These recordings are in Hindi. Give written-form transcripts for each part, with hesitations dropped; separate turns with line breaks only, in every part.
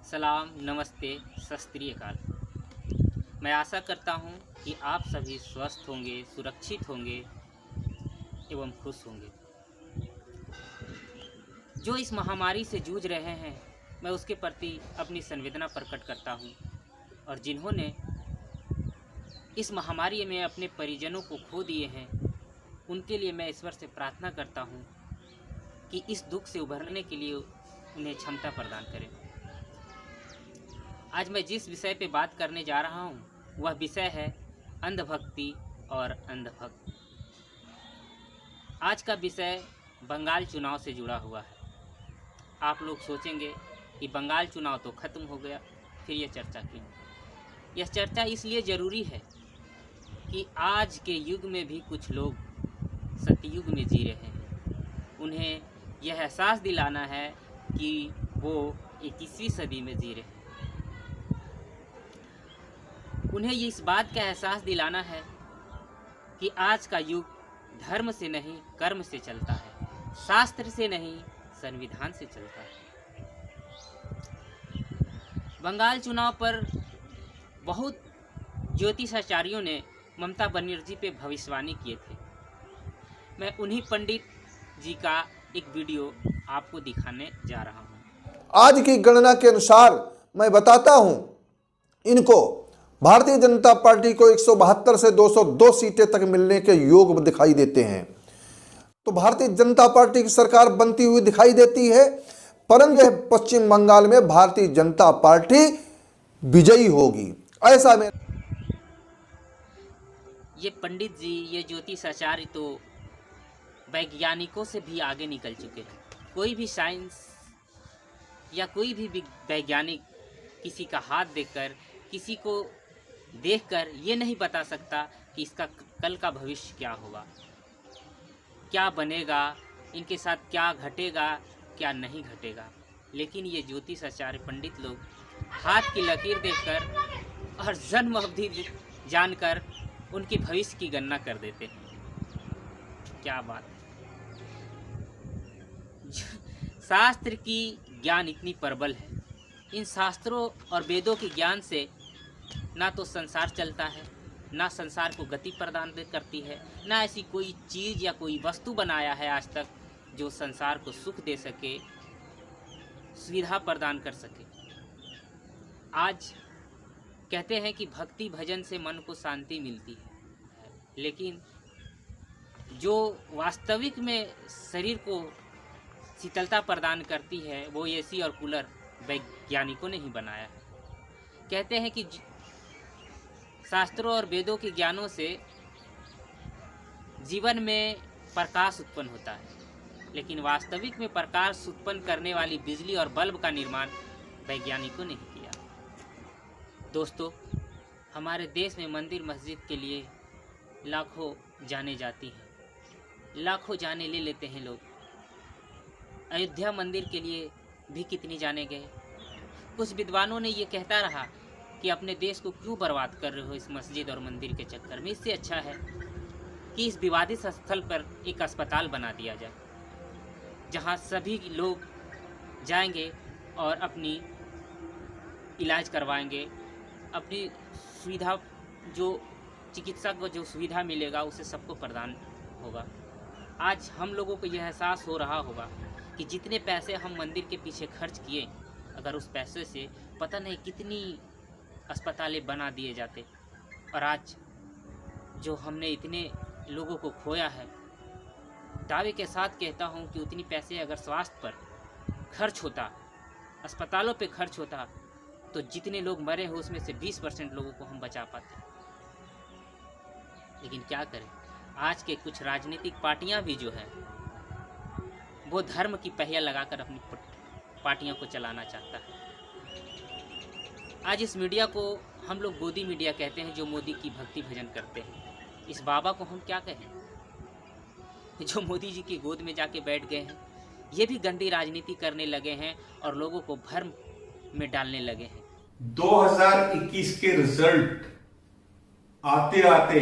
सलाम, नमस्ते, सत श्री अकाल। मैं आशा करता हूँ कि आप सभी स्वस्थ होंगे, सुरक्षित होंगे एवं खुश होंगे। जो इस महामारी से जूझ रहे हैं, मैं उसके प्रति अपनी संवेदना प्रकट करता हूँ और जिन्होंने इस महामारी में अपने परिजनों को खो दिए हैं, उनके लिए मैं ईश्वर से प्रार्थना करता हूँ कि इस दुख से उभरने के लिए उन्हें क्षमता प्रदान करें। आज मैं जिस विषय पे बात करने जा रहा हूँ वह विषय है अंधभक्ति और अंधभक्त। आज का विषय बंगाल चुनाव से जुड़ा हुआ है। आप लोग सोचेंगे कि बंगाल चुनाव तो ख़त्म हो गया, फिर यह चर्चा क्यों? यह चर्चा इसलिए ज़रूरी है कि आज के युग में भी कुछ लोग सतयुग में जी रहे हैं। उन्हें यह एहसास दिलाना है कि वो 21वीं सदी में जी रहे हैं। उन्हें इस बात का एहसास दिलाना है कि आज का युग धर्म से नहीं कर्म से चलता है, शास्त्र से नहीं संविधान से चलता है। बंगाल चुनाव पर बहुत ज्योतिषाचार्यों ने ममता बनर्जी पे भविष्यवाणी किए थे। मैं उन्हीं पंडित जी का एक वीडियो आपको दिखाने जा रहा हूँ।
आज की गणना के अनुसार मैं बताता हूं, इनको भारतीय जनता पार्टी को 172 से 202 सीटें तक मिलने के योग दिखाई देते हैं। तो भारतीय जनता पार्टी की सरकार बनती हुई दिखाई देती है, परंतु पश्चिम बंगाल में भारतीय जनता पार्टी विजयी होगी, ऐसा में
ये पंडित जी, ये ज्योतिषाचार्य तो वैज्ञानिकों से भी आगे निकल चुके हैं। कोई भी साइंस या कोई भी वैज्ञानिक किसी का हाथ देखकर, किसी को देखकर ये नहीं बता सकता कि इसका कल का भविष्य क्या होगा, क्या बनेगा, इनके साथ क्या घटेगा, क्या नहीं घटेगा। लेकिन ये ज्योतिषाचार्य पंडित लोग हाथ की लकीर देखकर और जन्म अवधि जानकर उनके भविष्य की गणना कर देते हैं। क्या बात! शास्त्र की ज्ञान इतनी प्रबल है। इन शास्त्रों और वेदों के ज्ञान से ना तो संसार चलता है, ना संसार को गति प्रदान करती है, ना ऐसी कोई चीज़ या कोई वस्तु बनाया है आज तक जो संसार को सुख दे सके, सुविधा प्रदान कर सके। आज कहते हैं कि भक्ति भजन से मन को शांति मिलती है, लेकिन जो वास्तविक में शरीर को शीतलता प्रदान करती है वो एसी और कूलर वैज्ञानिकों ने ही बनाया है। कहते हैं कि शास्त्रों और वेदों के ज्ञानों से जीवन में प्रकाश उत्पन्न होता है, लेकिन वास्तविक में प्रकाश उत्पन्न करने वाली बिजली और बल्ब का निर्माण वैज्ञानिकों ने ही किया। दोस्तों, हमारे देश में मंदिर मस्जिद के लिए लाखों जाने जाती हैं, लाखों जाने ले लेते हैं लोग। अयोध्या मंदिर के लिए भी कितनी जाने गए। कुछ विद्वानों ने ये कहता रहा कि अपने देश को क्यों बर्बाद कर रहे हो इस मस्जिद और मंदिर के चक्कर में। इससे अच्छा है कि इस विवादित स्थल पर एक अस्पताल बना दिया जाए, जहां सभी लोग जाएंगे और अपनी इलाज करवाएंगे। अपनी सुविधा, जो चिकित्सा को जो सुविधा मिलेगा उसे सबको प्रदान होगा। आज हम लोगों को यह एहसास हो रहा होगा कि जितने पैसे हम मंदिर के पीछे खर्च किए, अगर उस पैसे से पता नहीं कितनी अस्पतालें बना दिए जाते। और आज जो हमने इतने लोगों को खोया है, दावे के साथ कहता हूँ कि उतनी पैसे अगर स्वास्थ्य पर खर्च होता, अस्पतालों पे खर्च होता, तो जितने लोग मरे हो उसमें से 20% लोगों को हम बचा पाते। लेकिन क्या करें, आज के कुछ राजनीतिक पार्टियां भी जो है वो धर्म की पहिया लगाकर अपनी पार्टियों को चलाना चाहता है। आज इस मीडिया को हम लोग गोदी मीडिया कहते हैं, जो मोदी की भक्ति भजन करते हैं। इस बाबा को हम क्या कहें, जो मोदी जी की गोद में जाके बैठ गए हैं। ये भी गंदी राजनीति करने लगे हैं और लोगों को भ्रम में डालने लगे हैं।
2021 के रिजल्ट आते आते,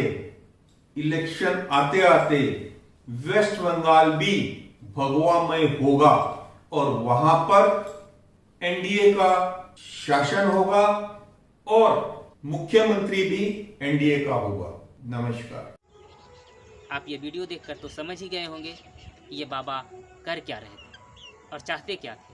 इलेक्शन आते आते वेस्ट बंगाल भी भगवामय होगा और वहां पर एनडीए का शासन होगा और मुख्यमंत्री भी एनडीए का होगा। नमस्कार।
आप ये वीडियो देखकर तो समझ ही गए होंगे कि ये बाबा कर क्या रहे थे और चाहते क्या थे।